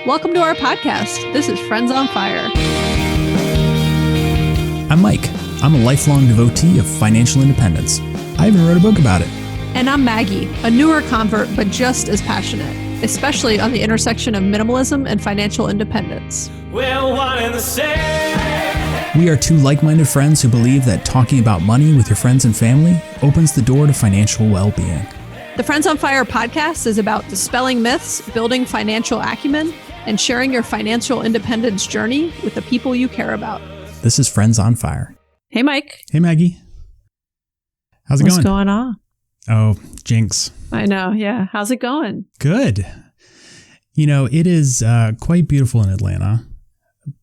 Welcome to our podcast. This is Friends on Fire. I'm Mike. I'm a lifelong devotee of financial independence. I even wrote a book about it. And I'm Maggie, a newer convert, but just as passionate, especially on the intersection of minimalism and financial independence. We're one and the same. We are two like-minded friends who believe that talking about money with your friends and family opens the door to financial well-being. The Friends on Fire podcast is about dispelling myths, building financial acumen, and sharing your financial independence journey with the people you care about. This is Friends on Fire. Hey, Mike. Hey, Maggie. How's it What's going? going on? Oh, jinx. I know. Yeah. How's it going? Good. You know, it is quite beautiful in Atlanta,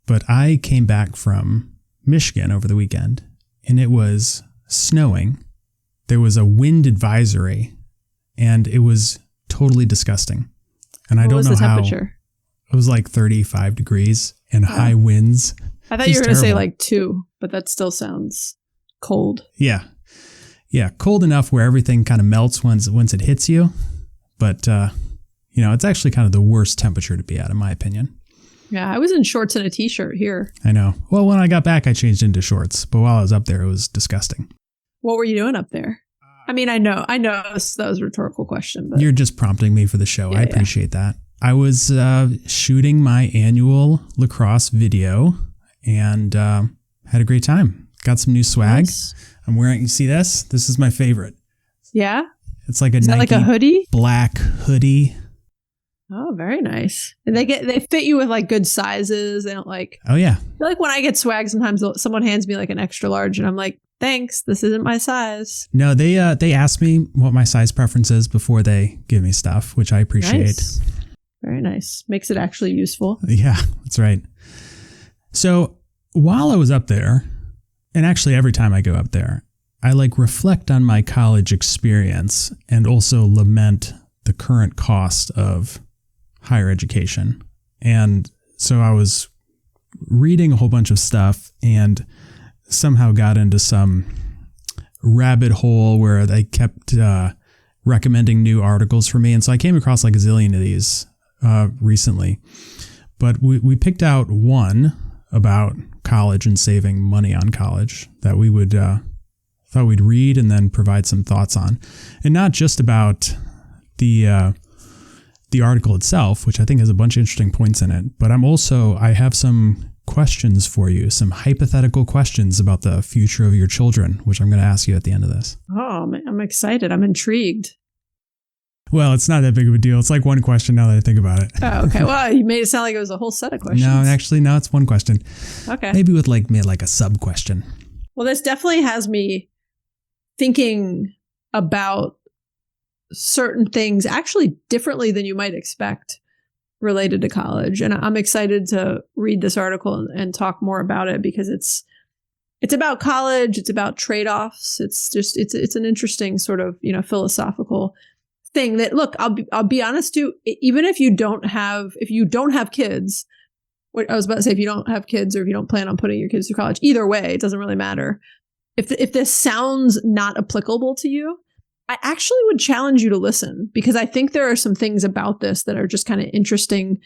but I came back from Michigan over the weekend and it was snowing. There was a wind advisory and it was totally disgusting. And I don't know how. What was the temperature? It was like 35 degrees and high winds. I thought you were going to say like 2, but that still sounds cold. Yeah. Yeah. Cold enough where everything kind of melts once it hits you. But, it's actually kind of the worst temperature to be at, in my opinion. Yeah. I was in shorts and a t-shirt here. I know. Well, when I got back, I changed into shorts. But while I was up there, it was disgusting. What were you doing up there? I mean, I know that was a rhetorical question. But you're just prompting me for the show. I appreciate that. I was shooting my annual lacrosse video and had a great time. Got some new swag. Nice. I'm wearing, you see this? This is my favorite. Yeah? It's like a Nike like a hoodie? Black hoodie. Oh, very nice. And they fit you with like good sizes. They don't like. Oh, yeah. I feel like when I get swag, sometimes someone hands me like an extra large and I'm like, thanks, this isn't my size. No, they ask me what my size preference is before they give me stuff, which I appreciate. Nice. Very nice. Makes it actually useful. Yeah, that's right. So while I was up there, and actually every time I go up there, I reflect on my college experience and also lament the current cost of higher education. And so I was reading a whole bunch of stuff and somehow got into some rabbit hole where they kept recommending new articles for me. And so I came across like a zillion of these recently. But we picked out one about college and saving money on college that we would thought we'd read and then provide some thoughts on. And not just about the article itself, which I think has a bunch of interesting points in it, but I have some questions for you, some hypothetical questions about the future of your children, which I'm going to ask you at the end of this. Oh, I'm excited. I'm intrigued. Well, it's not that big of a deal. It's like one question now that I think about it. Oh, okay. Well, you made it sound like it was a whole set of questions. No, actually, no, it's one question. Okay. Maybe with like a sub question. Well, this definitely has me thinking about certain things actually differently than you might expect related to college. And I'm excited to read this article and talk more about it because it's about college. It's about trade-offs. It's an interesting sort of, philosophical thing that, look, I'll be honest too, even if you don't have kids, what I was about to say, if you don't have kids or if you don't plan on putting your kids through college, either way, it doesn't really matter. If this sounds not applicable to you, I actually would challenge you to listen because I think there are some things about this that are just kind of interesting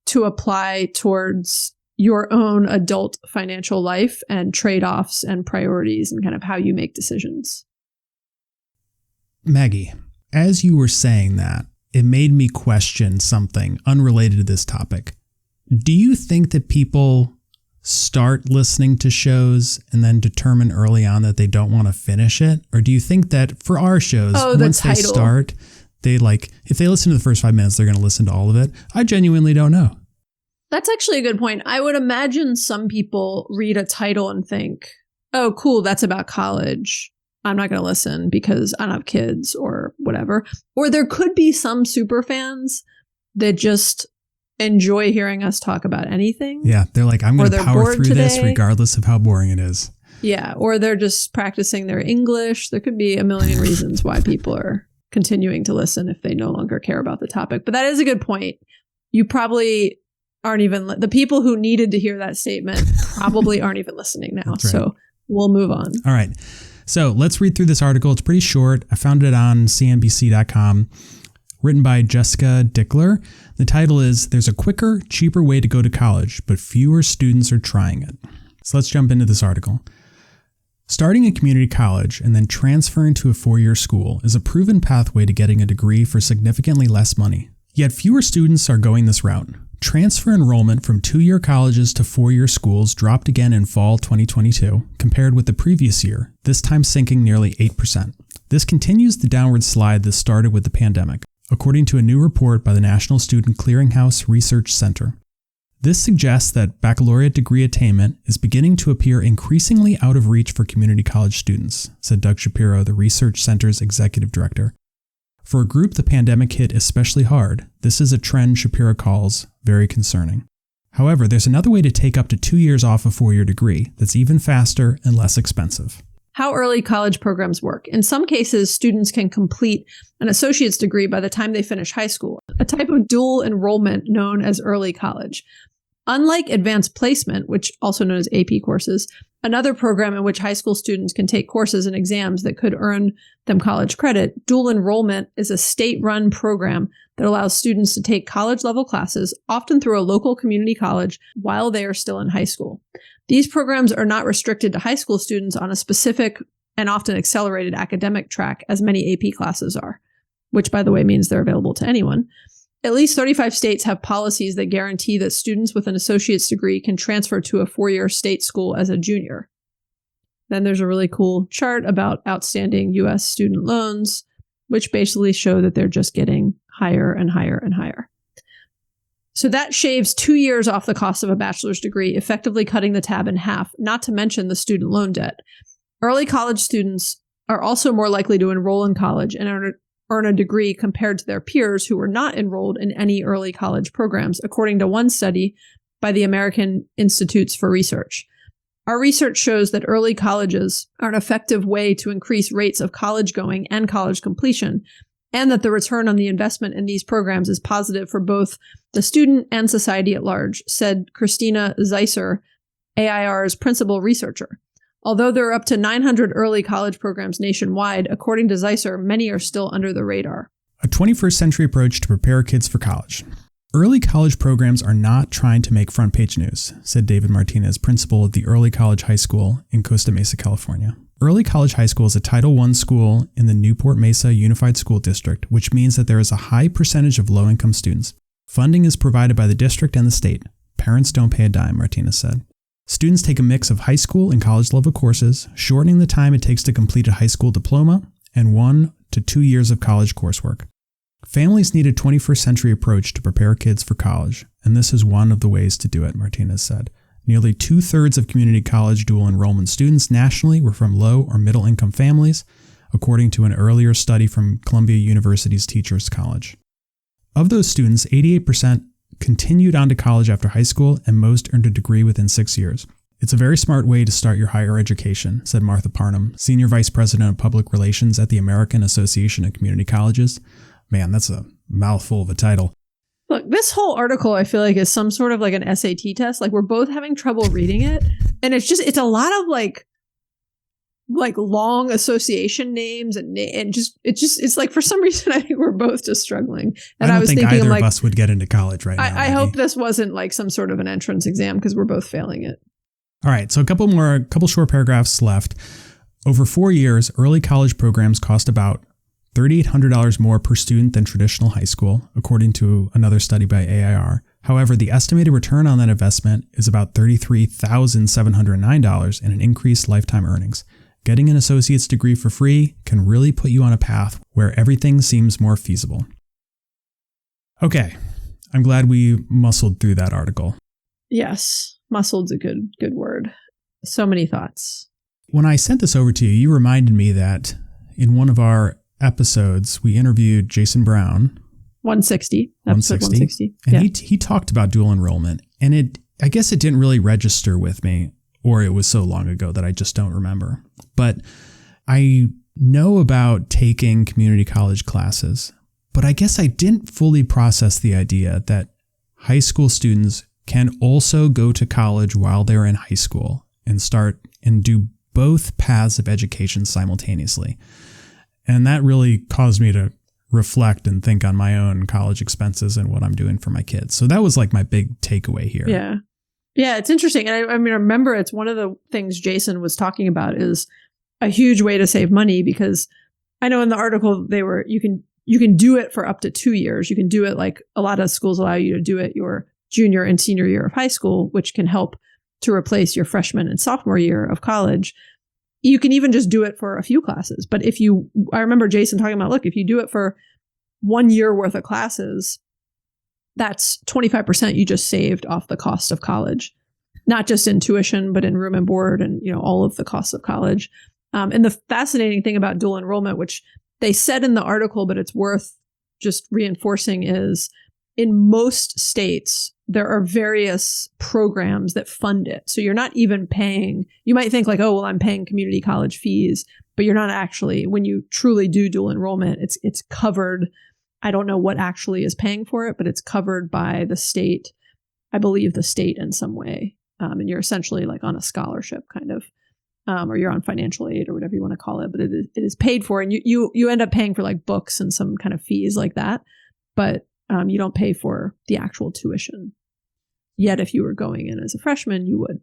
to apply towards your own adult financial life and trade-offs and priorities and kind of how you make decisions. Maggie, as you were saying that, it made me question something unrelated to this topic. Do you think that people start listening to shows and then determine early on that they don't want to finish it? Or do you think that for our shows, once they start, they if they listen to the first 5 minutes, they're going to listen to all of it? I genuinely don't know. That's actually a good point. I would imagine some people read a title and think, oh, cool, that's about college. I'm not going to listen because I don't have kids or whatever. Or there could be some super fans that just enjoy hearing us talk about anything. Yeah, they're like, I'm going to power through this regardless of how boring it is. Yeah, or they're just practicing their English. There could be a million reasons why people are continuing to listen if they no longer care about the topic. But that is a good point. You probably aren't even, the people who needed to hear that statement probably aren't even listening now. Right. So we'll move on. All right. So let's read through this article. It's pretty short. I found it on CNBC.com. written by Jessica Dickler. The title is There's a Quicker, Cheaper Way to Go to College, but Fewer Students Are Trying It. So let's jump into this article. Starting a community college and then transferring to a four-year school is a proven pathway to getting a degree for significantly less money. Yet fewer students are going this route. Transfer enrollment from two-year colleges to four-year schools dropped again in fall 2022, compared with the previous year, this time sinking nearly 8%. This continues the downward slide that started with the pandemic, according to a new report by the National Student Clearinghouse Research Center. This suggests that baccalaureate degree attainment is beginning to appear increasingly out of reach for community college students, said Doug Shapiro, the research center's executive director. For a group the pandemic hit especially hard, this is a trend Shapiro calls very concerning. However, there's another way to take up to 2 years off a four-year degree that's even faster and less expensive. How early college programs work. In some cases, students can complete an associate's degree by the time they finish high school, a type of dual enrollment known as early college. Unlike advanced placement, which also known as AP courses, another program in which high school students can take courses and exams that could earn them college credit, dual enrollment is a state-run program that allows students to take college-level classes, often through a local community college, while they are still in high school. These programs are not restricted to high school students on a specific and often accelerated academic track, as many AP classes are, which, by the way, means they're available to anyone. At least 35 states have policies that guarantee that students with an associate's degree can transfer to a four-year state school as a junior. Then there's a really cool chart about outstanding U.S. student loans, which basically show that they're just getting higher and higher and higher. So that shaves 2 years off the cost of a bachelor's degree, effectively cutting the tab in half, not to mention the student loan debt. Early college students are also more likely to enroll in college and earn a degree compared to their peers who were not enrolled in any early college programs, according to one study by the American Institutes for Research. Our research shows that early colleges are an effective way to increase rates of college going and college completion, and that the return on the investment in these programs is positive for both the student and society at large, said Christina Zeisser, AIR's principal researcher. Although there are up to 900 early college programs nationwide, according to Zeisser, many are still under the radar. A 21st century approach to prepare kids for college. Early college programs are not trying to make front page news, said David Martinez, principal of the Early College High School in Costa Mesa, California. Early College High School is a Title I school in the Newport Mesa Unified School District, which means that there is a high percentage of low-income students. Funding is provided by the district and the state. Parents don't pay a dime, Martinez said. Students take a mix of high school and college-level courses, shortening the time it takes to complete a high school diploma and 1 to 2 years of college coursework. Families need a 21st century approach to prepare kids for college, and this is one of the ways to do it, Martinez said. Nearly 2/3 of community college dual enrollment students nationally were from low or middle-income families, according to an earlier study from Columbia University's Teachers College. Of those students, 88% continued on to college after high school, and most earned a degree within 6 years. It's a very smart way to start your higher education, said Martha Parnham, Senior Vice President of Public Relations at the American Association of Community Colleges. Man, that's a mouthful of a title. Look, this whole article, I feel like, is some sort of like an SAT test. Like, we're both having trouble reading it. And it's a lot of like long association names and it's like, for some reason, I think we're both just struggling. And I was think thinking, either like, of us would get into college right now. I hope this wasn't like some sort of an entrance exam, because we're both failing it. All right. So a couple short paragraphs left. Over 4 years, early college programs cost about $3,800 more per student than traditional high school, according to another study by AIR. However, the estimated return on that investment is about $33,709 in an increased lifetime earnings. Getting an associate's degree for free can really put you on a path where everything seems more feasible. Okay, I'm glad we muscled through that article. Yes, muscled's a good word. So many thoughts. When I sent this over to you, you reminded me that in one of our episodes, we interviewed Jason Brown. 160. Episode 160. And he talked about dual enrollment. And I guess it didn't really register with me, or it was so long ago that I just don't remember. But I know about taking community college classes, but I guess I didn't fully process the idea that high school students can also go to college while they're in high school and start and do both paths of education simultaneously. And that really caused me to reflect and think on my own college expenses and what I'm doing for my kids. So that was like my big takeaway here. Yeah. Yeah, it's interesting. And I mean, I remember it's one of the things Jason was talking about is a huge way to save money, because I know in the article you can do it for up to 2 years. You can do it like a lot of schools allow you to do it your junior and senior year of high school, which can help to replace your freshman and sophomore year of college. You can even just do it for a few classes. But I remember Jason talking about, look, if you do it for 1 year worth of classes, that's 25% you just saved off the cost of college, not just in tuition, but in room and board and, all of the costs of college. And the fascinating thing about dual enrollment, which they said in the article, but it's worth just reinforcing, is in most states, there are various programs that fund it. So you're not even paying, you might think like, oh, well, I'm paying community college fees, but you're not actually. When you truly do dual enrollment, it's covered. I don't know what actually is paying for it, but it's covered by the state, I believe the state in some way. And you're essentially like on a scholarship kind of, or you're on financial aid or whatever you want to call it, but it is paid for. And you end up paying for like books and some kind of fees like that. But you don't pay for the actual tuition. Yet if you were going in as a freshman, you would.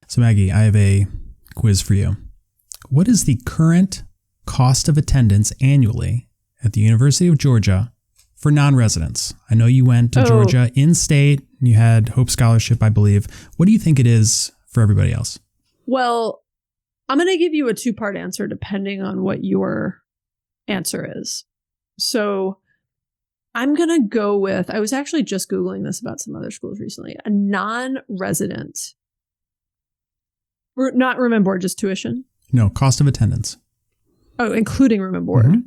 So Maggie, I have a quiz for you. What is the current cost of attendance annually at the University of Georgia for non-residents? I know you went to Georgia in-state. You had Hope Scholarship, I believe. What do you think it is for everybody else? Well, I'm going to give you a two-part answer depending on what your answer is. So I'm going to go with, I was actually just Googling this about some other schools recently, a non-resident, not room and board, just tuition. No, cost of attendance. Oh, including room and board. Mm-hmm.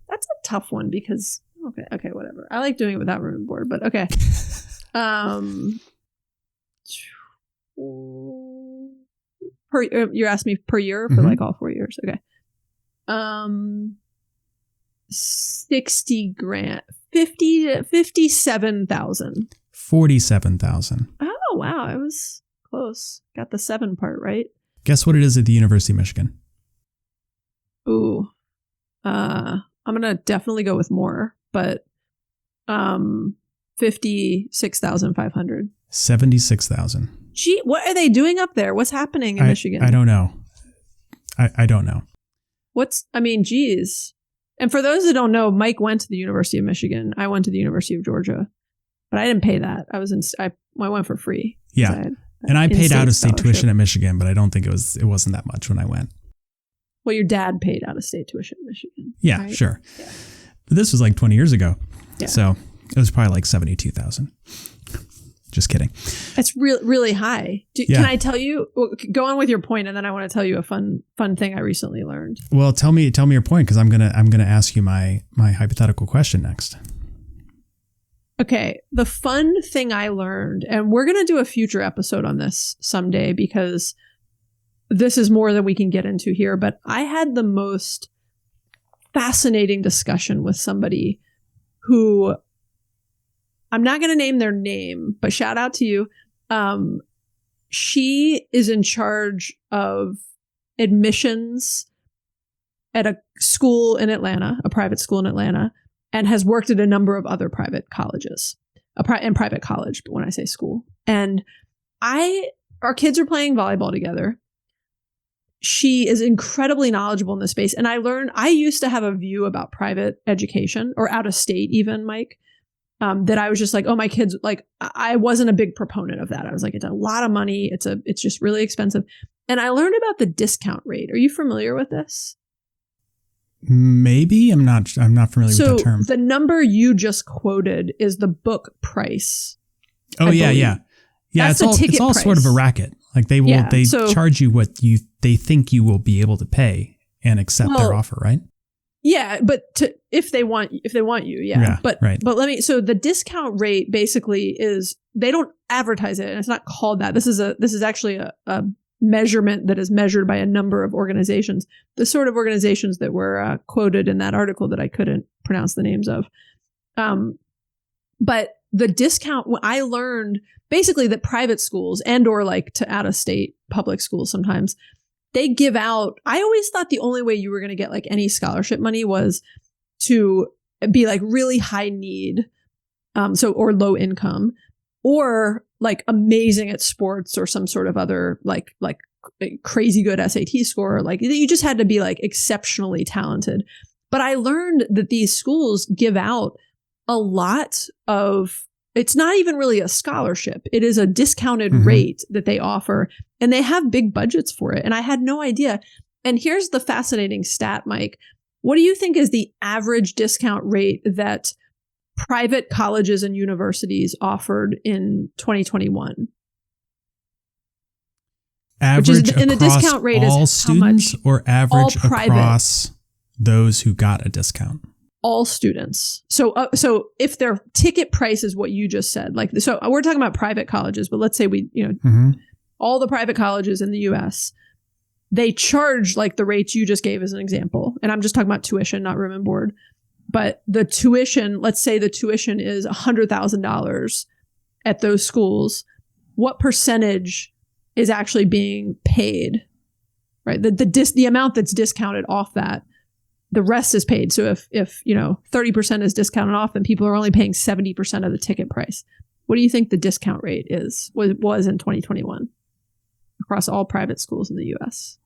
That's a tough one because, okay, whatever. I like doing it without room and board, but okay. You asked me per year for like all 4 years. Okay. 60 grand, 57,000. 47,000. Oh, wow. I was close. Got the 7 part right. Guess what it is at the University of Michigan? Ooh. I'm going to definitely go with more, but 56,500. 76,000. Gee, what are they doing up there? What's happening in Michigan? I don't know. I don't know. Geez. And for those that don't know, Mike went to the University of Michigan. I went to the University of Georgia, but I didn't pay that. I went for free. Yeah. And I paid out-of-state tuition at Michigan, but I don't think it wasn't that much when I went. Well, your dad paid out-of-state tuition at Michigan. Yeah, right? Sure. Yeah. But this was like 20 years ago. Yeah. So it was probably like 72,000. Just kidding. It's really high. Can I tell you? Go on with your point, and then I want to tell you a fun thing I recently learned. Well, tell me your point, because I'm gonna ask you my hypothetical question next. Okay, the fun thing I learned, and we're gonna do a future episode on this someday because this is more than we can get into here. But I had the most fascinating discussion with somebody who, I'm not going to name their name, but shout out to you. She is in charge of admissions at a school in Atlanta, a private school in Atlanta, and has worked at a number of other private colleges, and private college when I say school. And our kids are playing volleyball together. She is incredibly knowledgeable in this space. And I used to have a view about private education, or out of state even, Mike, that I was just like, oh, my kids, like, I wasn't a big proponent of that. I was like, it's a lot of money. It's just really expensive. And I learned about the discount rate. Are you familiar with this? Maybe. I'm not familiar with that term. The number you just quoted is the book price. Oh, yeah. That's it's all sort of a racket. Like they charge you what they think you will be able to pay and accept their offer, right? Yeah, but if they want you, yeah. But right. But so the discount rate basically is, they don't advertise it, and it's not called that. This is actually a measurement that is measured by a number of organizations, the sort of organizations that were quoted in that article that I couldn't pronounce the names of. But the discount, I learned basically that private schools or like to out-of-state public schools sometimes, they give out, I always thought the only way you were going to get like any scholarship money was to be like really high need, or low income, or like amazing at sports or some sort of other like crazy good SAT score. Like you just had to be like exceptionally talented. But I learned that these schools give out a lot of, it's not even really a scholarship. It is a discounted rate that they offer, and they have big budgets for it. And I had no idea. And here's the fascinating stat, Mike. What do you think is the average discount rate that private colleges and universities offered in 2021? Average and the across discount rate all is students, how much? or average All private. across those who got a discount? All students. So if their ticket price is what you just said, like, so we're talking about private colleges, but let's say all the private colleges in the US, they charge like the rates you just gave as an example. And I'm just talking about tuition, not room and board. But the tuition, let's say the tuition is $100,000 at those schools. What percentage is actually being paid, right? The amount that's discounted off that, the rest is paid. So if 30% is discounted off, then people are only paying 70% of the ticket price. What do you think the discount rate was in 2021 across all private schools in the US?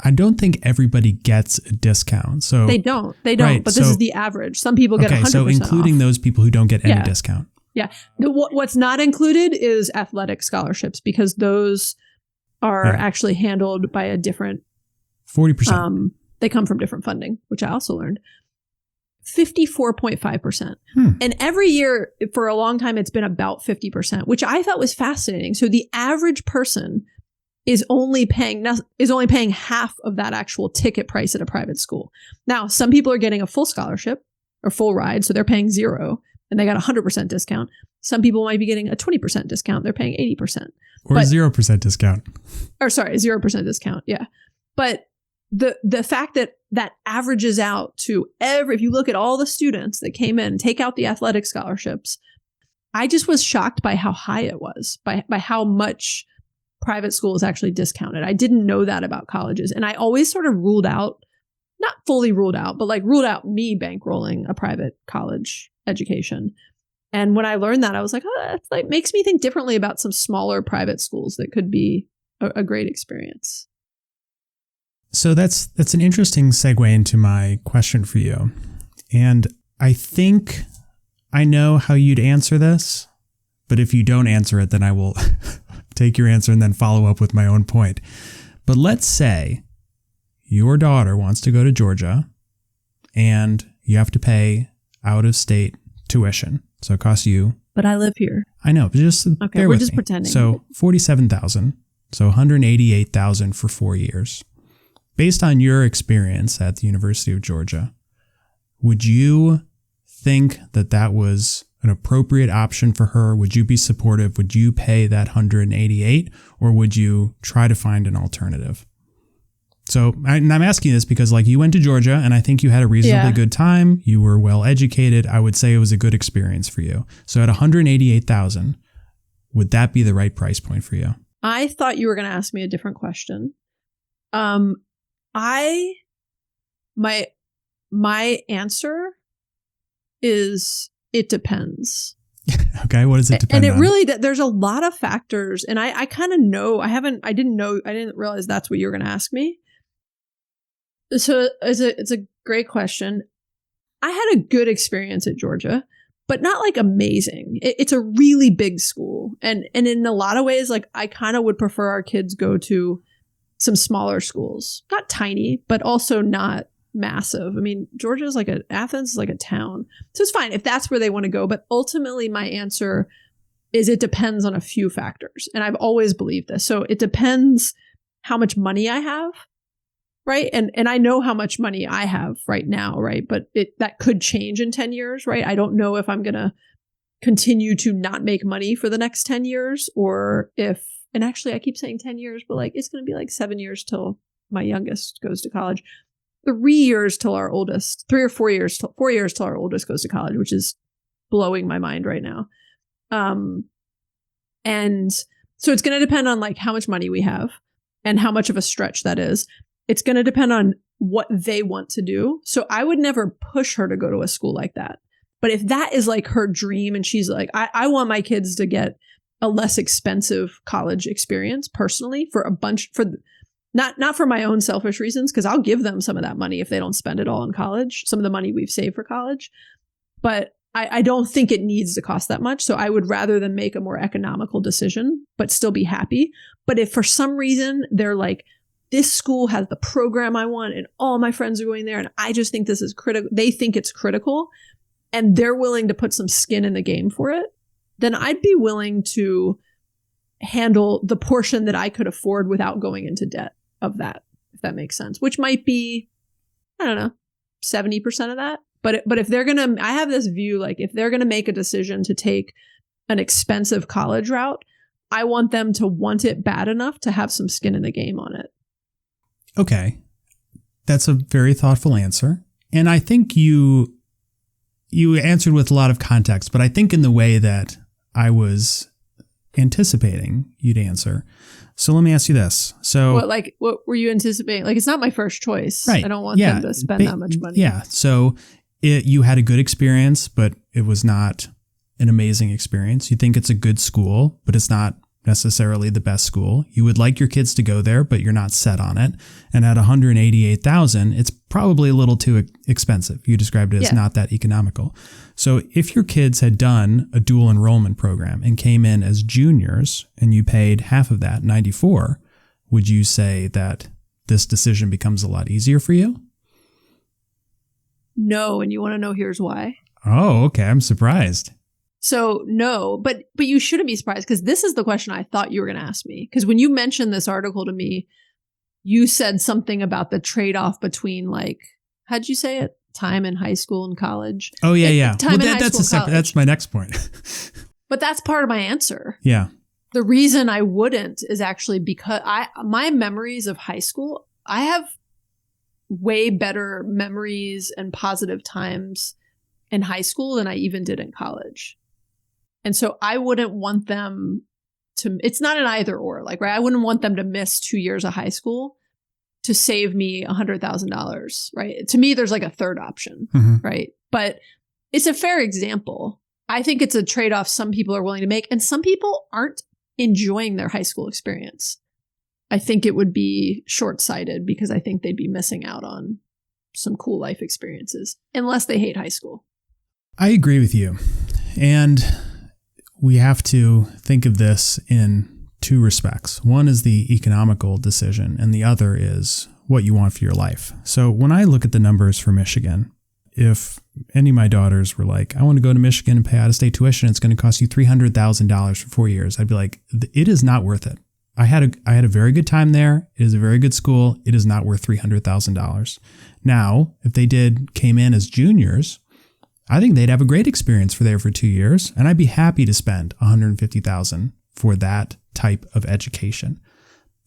I don't think everybody gets a discount. So they don't. Right, but this is the average. Some people get 100% so including off. those people who don't get any discount. Yeah. What's not included is athletic scholarships, because those are actually handled by a different 40%. They come from different funding, which I also learned. 54.5%. And every year for a long time, it's been about 50%, which I thought was fascinating. So the average person is only paying half of that actual ticket price at a private school. Now, some people are getting a full scholarship or full ride, so they're paying $0 and they got 100% discount. Some people might be getting a 20% discount. They're paying 80%. Or 0% discount. Or sorry, 0% discount. Yeah. But the fact that averages out to if you look at all the students that came in, take out the athletic scholarships, I just was shocked by how high it was, by how much private school is actually discounted. I didn't know that about colleges. And I always sort of not fully ruled out, but like ruled out me bankrolling a private college education. And when I learned that, I was like, oh, that's like makes me think differently about some smaller private schools that could be a great experience. So that's an interesting segue into my question for you. And I think I know how you'd answer this, but if you don't answer it, then I will take your answer and then follow up with my own point. But let's say your daughter wants to go to Georgia and you have to pay out-of-state tuition. So it costs you. But I live here. I know, but just bear we're with just me. pretending. So $47,000, so $188,000 for 4 years. Based on your experience at the University of Georgia, would you think that was an appropriate option for her? Would you be supportive? Would you pay that $188, or would you try to find an alternative? So I'm asking this because like you went to Georgia and I think you had a reasonably good time. You were well educated. I would say it was a good experience for you. So at $188,000, would that be the right price point for you? I thought you were going to ask me a different question. My answer is it depends. Okay, what does it depend on? And it really, there's a lot of factors, and I kind of know, I didn't realize that's what you were going to ask me. So it's a great question. I had a good experience at Georgia, but not like amazing. It's a really big school, and in a lot of ways, like I kind of would prefer our kids go to some smaller schools, not tiny, but also not massive. I mean, Athens is like a town. So it's fine if that's where they want to go. But ultimately my answer is it depends on a few factors. And I've always believed this. So it depends how much money I have, right? And I know how much money I have right now, right? But that could change in 10 years, right? I don't know if I'm going to continue to not make money for the next 10 years or if, and actually I keep saying 10 years, but like it's going to be like 7 years till my youngest goes to college. 3 years till our oldest, 4 years till our oldest goes to college, which is blowing my mind right now. And so it's going to depend on like how much money we have and how much of a stretch that is. It's going to depend on what they want to do. So I would never push her to go to a school like that. But if that is like her dream and she's like, I want my kids to get a less expensive college experience personally for not for my own selfish reasons, because I'll give them some of that money if they don't spend it all in college, some of the money we've saved for college. But I don't think it needs to cost that much. So I would rather them make a more economical decision, but still be happy. But if for some reason they're like, this school has the program I want and all my friends are going there and I just think this is critical, they think it's critical and they're willing to put some skin in the game for it, then I'd be willing to handle the portion that I could afford without going into debt of that, if that makes sense, which might be, I don't know, 70% of that. But if they're going to, I have this view, like if they're going to make a decision to take an expensive college route, I want them to want it bad enough to have some skin in the game on it. Okay. That's a very thoughtful answer. And I think you answered with a lot of context, but I think in the way that I was anticipating you'd answer. So let me ask you this. So what were you anticipating? Like, it's not my first choice. Right. I don't want them to spend that much money. Yeah. So you had a good experience, but it was not an amazing experience. You think it's a good school, but it's not necessarily the best school. You would like your kids to go there, but you're not set on it. And at $188,000, it's probably a little too expensive. You described it as not that economical. So if your kids had done a dual enrollment program and came in as juniors and you paid half of that, $94,000, would you say that this decision becomes a lot easier for you? No, and you want to know here's why? Oh, okay. I'm surprised. So no, but you shouldn't be surprised, because this is the question I thought you were going to ask me. Because when you mentioned this article to me, you said something about the trade-off between, like, how'd you say it? Time in high school and college. Oh yeah, yeah. Time in high school and college. That's my next point. But that's part of my answer. Yeah. The reason I wouldn't is actually because my memories of high school, I have way better memories and positive times in high school than I even did in college. And so I wouldn't want them to, it's not an either or, like, right? I wouldn't want them to miss 2 years of high school to save me $100,000, right? To me, there's like a third option, right? But it's a fair example. I think it's a trade-off some people are willing to make, and some people aren't enjoying their high school experience. I think it would be short-sighted because I think they'd be missing out on some cool life experiences, unless they hate high school. I agree with you. And we have to think of this in two respects. One is the economical decision, and the other is what you want for your life. So when I look at the numbers for Michigan, if any of my daughters were like, I want to go to Michigan and pay out-of-state tuition, it's going to cost you $300,000 for 4 years, I'd be like, it is not worth it. I had a very good time there. It is a very good school. It is not worth $300,000. Now, if they came in as juniors, I think they'd have a great experience for 2 years, and I'd be happy to spend $150,000 for that type of education.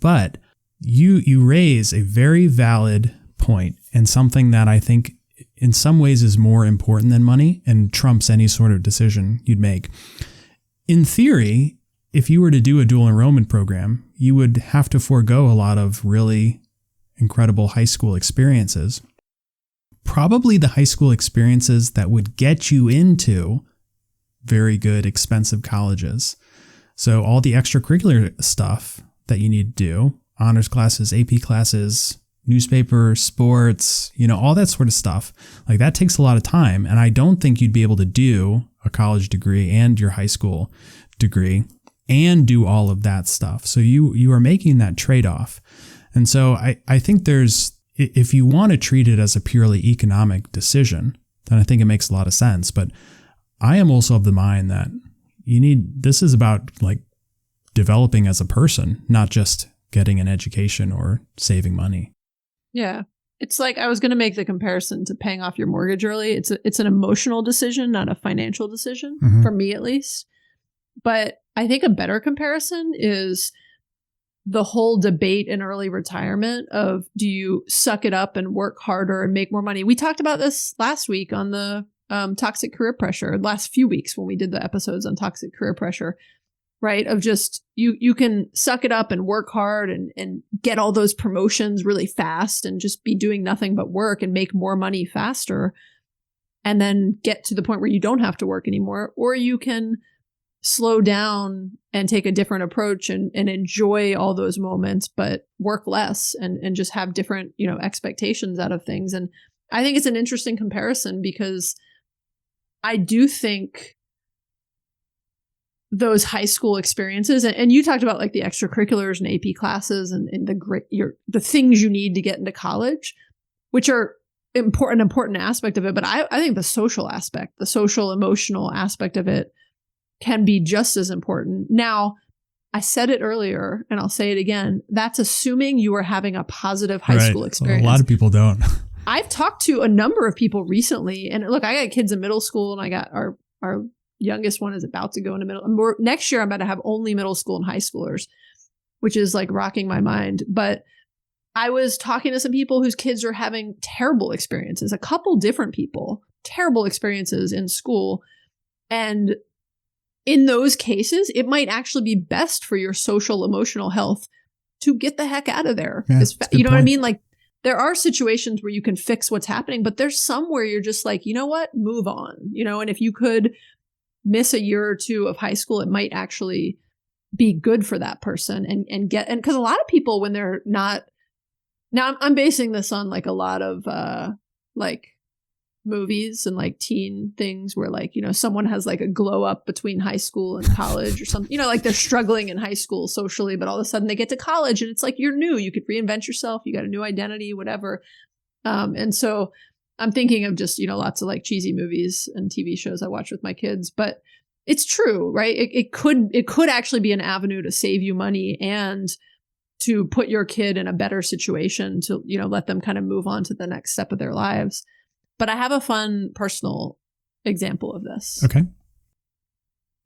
But you raise a very valid point, and something that I think in some ways is more important than money and trumps any sort of decision you'd make. In theory, if you were to do a dual enrollment program, you would have to forego a lot of really incredible high school experiences. Probably the high school experiences that would get you into very good, expensive colleges. So all the extracurricular stuff that you need to do, honors classes, AP classes, newspaper, sports, all that sort of stuff, like that takes a lot of time. And I don't think you'd be able to do a college degree and your high school degree and do all of that stuff. So you are making that trade-off. And so I think if you want to treat it as a purely economic decision, then I think it makes a lot of sense. But I am also of the mind that this is about like developing as a person, not just getting an education or saving money. Yeah. It's like, I was going to make the comparison to paying off your mortgage early. It's an emotional decision, not a financial decision, for me at least. But I think a better comparison is the whole debate in early retirement of, do you suck it up and work harder and make more money? We talked about this last week on the toxic career pressure, last few weeks when we did the episodes on toxic career pressure, right? Of just, you can suck it up and work hard and get all those promotions really fast and just be doing nothing but work and make more money faster. And then get to the point where you don't have to work anymore. Or you can slow down and take a different approach and enjoy all those moments, but work less and just have different, expectations out of things. And I think it's an interesting comparison because I do think those high school experiences, and you talked about like the extracurriculars and AP classes and the things you need to get into college, which are an important aspect of it. But I think the social aspect, the social emotional aspect of it can be just as important. Now, I said it earlier and I'll say it again. That's assuming you are having a positive high school experience. A lot of people don't. I've talked to a number of people recently, and look, I got kids in middle school, and I got our youngest one is about to go into middle. Next year, I'm about to have only middle school and high schoolers, which is like rocking my mind. But I was talking to some people whose kids are having terrible experiences, a couple different people, terrible experiences in school. And in those cases, it might actually be best for your social emotional health to get the heck out of there. Yeah, you know what I mean? Like, there are situations where you can fix what's happening, but there's some where you're just like, you know what, move on, and if you could miss a year or two of high school, it might actually be good for that person and because a lot of people, when they're not, now I'm basing this on like a lot of like movies and like teen things where like, someone has like a glow up between high school and college or something, like they're struggling in high school socially, but all of a sudden they get to college and it's like, you're new, you could reinvent yourself, you got a new identity, whatever. And so I'm thinking of just, lots of like cheesy movies and TV shows I watch with my kids, but it's true, right? It could actually be an avenue to save you money and to put your kid in a better situation to, let them kind of move on to the next step of their lives. But I have a fun personal example of this. Okay.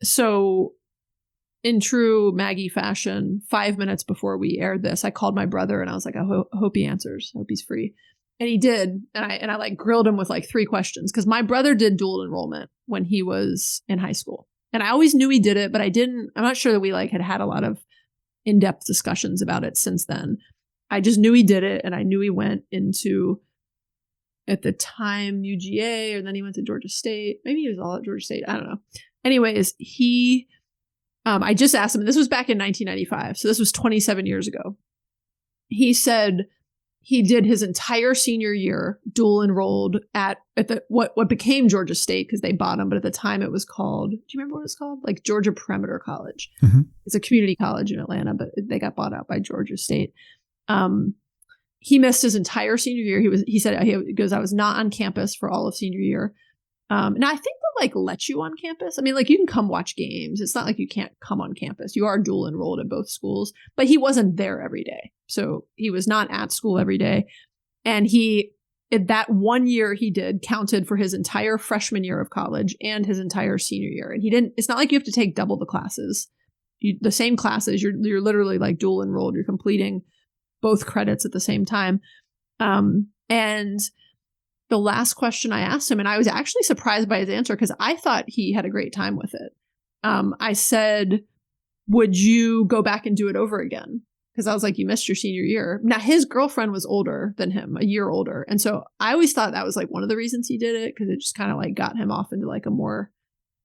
So in true Maggie fashion, 5 minutes before we aired this, I called my brother and I was like, I hope he answers. I hope he's free. And he did. And I like grilled him with like 3 questions because my brother did dual enrollment when he was in high school. And I always knew he did it, but I'm not sure that we like had a lot of in-depth discussions about it since then. I just knew he did it. And I knew he went into, at the time, UGA, or then he went to Georgia State. Maybe he was all at Georgia State. I don't know. Anyways, I just asked him, and this was back in 1995. So this was 27 years ago. He said he did his entire senior year dual enrolled at the what became Georgia State because they bought him. But at the time it was called, do you remember what it was called? Like Georgia Perimeter College. Mm-hmm. It's a community college in Atlanta, but they got bought out by Georgia State. He missed his entire senior year. He said, I was not on campus for all of senior year. Now I think they'll like let you on campus. I mean, like you can come watch games. It's not like you can't come on campus. You are dual enrolled at both schools, but he wasn't there every day. So he was not at school every day. And that 1 year he did counted for his entire freshman year of college and his entire senior year. And it's not like you have to take double the classes. The same classes, you're literally like dual enrolled. You're completing both credits at the same time. And the last question I asked him, and I was actually surprised by his answer because I thought he had a great time with it. I said, would you go back and do it over again? Because I was like, you missed your senior year. Now, his girlfriend was older than him, a year older. And so I always thought that was like one of the reasons he did it, because it just kind of like got him off into like a more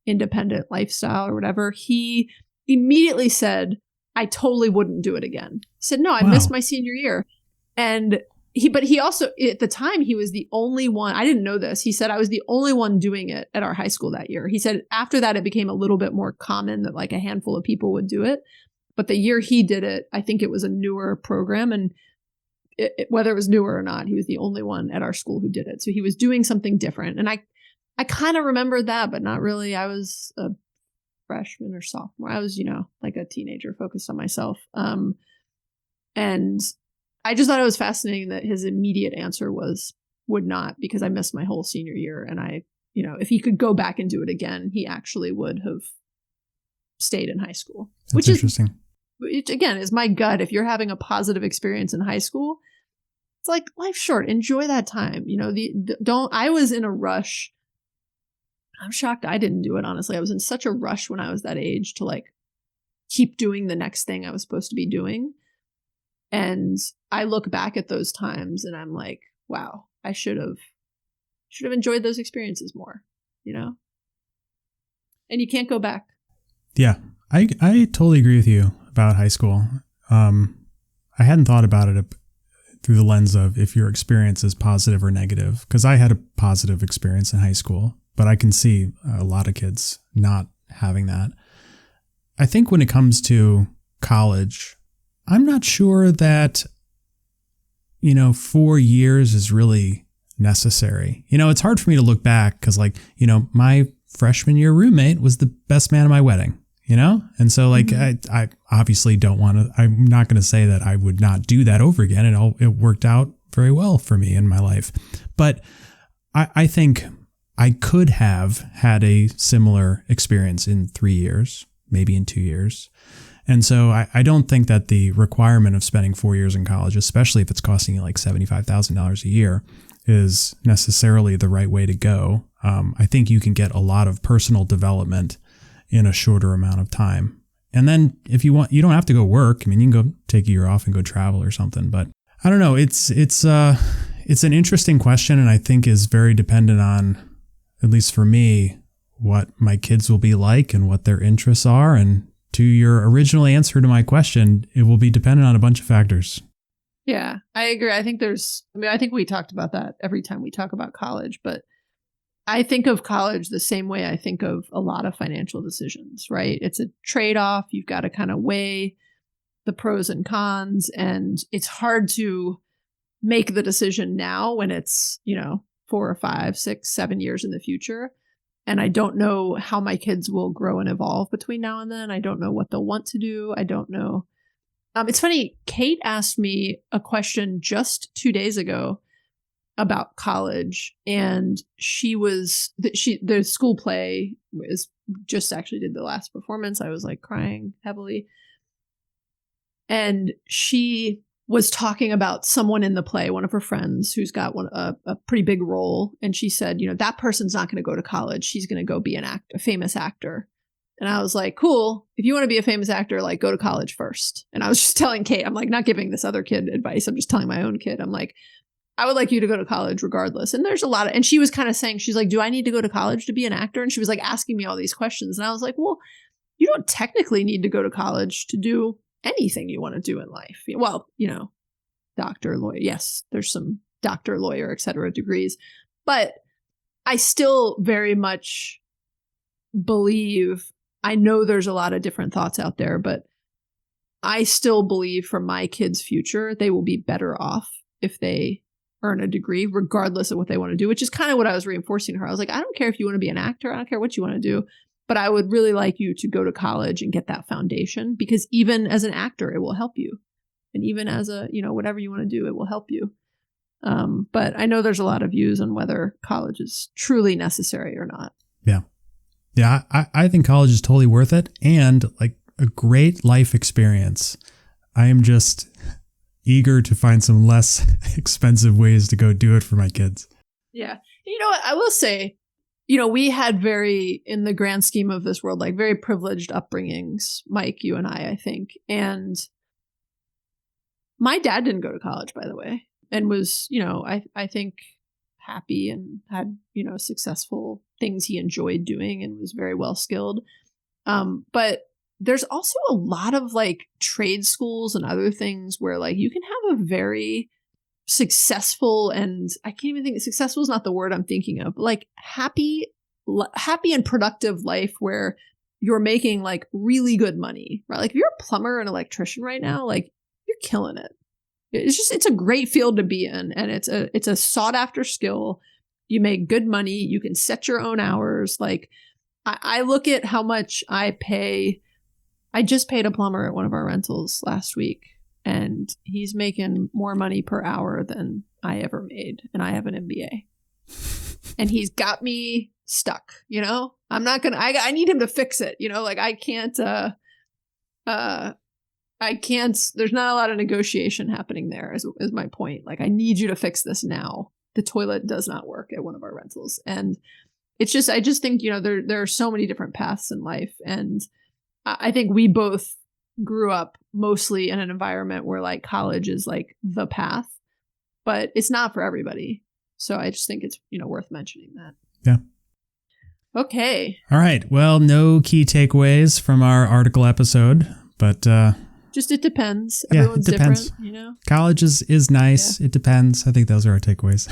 independent lifestyle or whatever. He immediately said, I totally wouldn't do it again. He said, no, I missed my senior year. And he also, at the time, he was the only one. I didn't know this. He said, I was the only one doing it at our high school that year. He said, after that, it became a little bit more common that like a handful of people would do it. But the year he did it, I think it was a newer program. And whether it was newer or not, he was the only one at our school who did it. So he was doing something different. And I kind of remembered that, but not really. I was a freshman or sophomore. I was, like a teenager focused on myself. And I just thought it was fascinating that his immediate answer was would not, because I missed my whole senior year. And if he could go back and do it again, he actually would have stayed in high school. That's which interesting. Which again is my gut. If you're having a positive experience in high school, it's like life's short. Enjoy that time. I was in a rush. I'm shocked I didn't do it, honestly. I was in such a rush when I was that age to like keep doing the next thing I was supposed to be doing. And I look back at those times and I'm like, wow, I should have enjoyed those experiences more, you know? And you can't go back. Yeah, I totally agree with you about high school. I hadn't thought about it through the lens of if your experience is positive or negative, because I had a positive experience in high school, but I can see a lot of kids not having that. I think when it comes to college, I'm not sure that, 4 years is really necessary. It's hard for me to look back because my freshman year roommate was the best man at my wedding, And so I obviously I'm not going to say that I would not do that over again. It worked out very well for me in my life. But I think I could have had a similar experience in 3 years, maybe in 2 years. And so I don't think that the requirement of spending 4 years in college, especially if it's costing you like $75,000 a year, is necessarily the right way to go. I think you can get a lot of personal development in a shorter amount of time. And then if you want, you don't have to go work. I mean, you can go take a year off and go travel or something. But I don't know. It's an interesting question, and I think is very dependent on, at least for me, what my kids will be like and what their interests are. And to your original answer to my question, it will be dependent on a bunch of factors. Yeah, I agree. I think we talked about that every time we talk about college, but I think of college the same way I think of a lot of financial decisions, right? It's a trade-off. You've got to kind of weigh the pros and cons, and it's hard to make the decision now when it's, 4 or 5, 6, 7 years in the future. And I don't know how my kids will grow and evolve between now and then. I don't know what they'll want to do. I don't know. It's funny. Kate asked me a question just 2 days ago about college, and the school play was just actually did the last performance. I was like crying heavily. And she was talking about someone in the play, one of her friends who's got a pretty big role. And she said, that person's not going to go to college. She's going to go be a famous actor. And I was like, cool. If you want to be a famous actor, go to college first. And I was just telling Kate, I'm not giving this other kid advice. I'm just telling my own kid. I'm like, I would like you to go to college regardless. And there's a lot and she was kind of saying, she's like, do I need to go to college to be an actor? And she was asking me all these questions. And I was like, well, you don't technically need to go to college to do anything you want to do in life. Well, doctor, lawyer. Yes, there's some doctor, lawyer, et cetera degrees. But I still very much believe, I know there's a lot of different thoughts out there, but I still believe for my kids' future, they will be better off if they earn a degree, regardless of what they want to do, which is kind of what I was reinforcing to her. I was like, I don't care if you want to be an actor. I don't care what you want to do. But I would really like you to go to college and get that foundation, because even as an actor, it will help you. And even as a, whatever you want to do, it will help you. But I know there's a lot of views on whether college is truly necessary or not. Yeah. Yeah. I think college is totally worth it, and a great life experience. I am just eager to find some less expensive ways to go do it for my kids. Yeah. You know what? I will say, we had in the grand scheme of this world, very privileged upbringings, Mike, you and I think. And my dad didn't go to college, by the way, and was, I think happy and had, successful things he enjoyed doing and was very well skilled. But there's also a lot of trade schools and other things where you can have a very successful, and I can't even think successful is not the word I'm thinking of, but happy and productive life where you're making really good money, right? If you're a plumber and electrician right now, you're killing it. It's a great field to be in, and it's a sought after skill. You make good money. You can set your own hours. I look at how much I pay. I just paid a plumber at one of our rentals last week, and he's making more money per hour than I ever made. And I have an MBA, and he's got me stuck. I'm not going to, I need him to fix it. I can't, there's not a lot of negotiation happening there is my point. I need you to fix this now. The toilet does not work at one of our rentals. And it's just, I just think, there are so many different paths in life. And I think we both grew up mostly in an environment where like college is like the path, but it's not for everybody. So I just think it's, worth mentioning that. Yeah. Okay. All right. Well, no key takeaways from our article episode, but just it depends. Yeah, Everyone's it depends. different, College is nice. Yeah. It depends. I think those are our takeaways.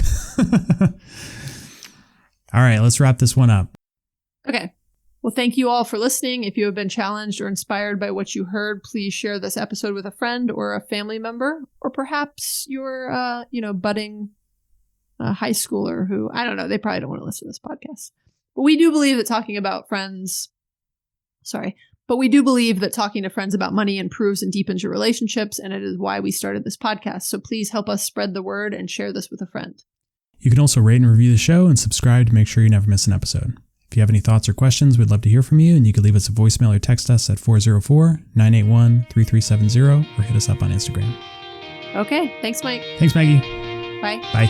All right, let's wrap this one up. Okay. Well, thank you all for listening. If you have been challenged or inspired by what you heard, please share this episode with a friend or a family member, or perhaps your, budding high schooler who, I don't know, they probably don't want to listen to this podcast. But we do believe that talking to friends about money improves and deepens your relationships, and it is why we started this podcast. So please help us spread the word and share this with a friend. You can also rate and review the show and subscribe to make sure you never miss an episode. If you have any thoughts or questions, we'd love to hear from you, and you can leave us a voicemail or text us at 404-981-3370 or hit us up on Instagram. Okay. Thanks, Mike. Thanks, Maggie. Bye. Bye.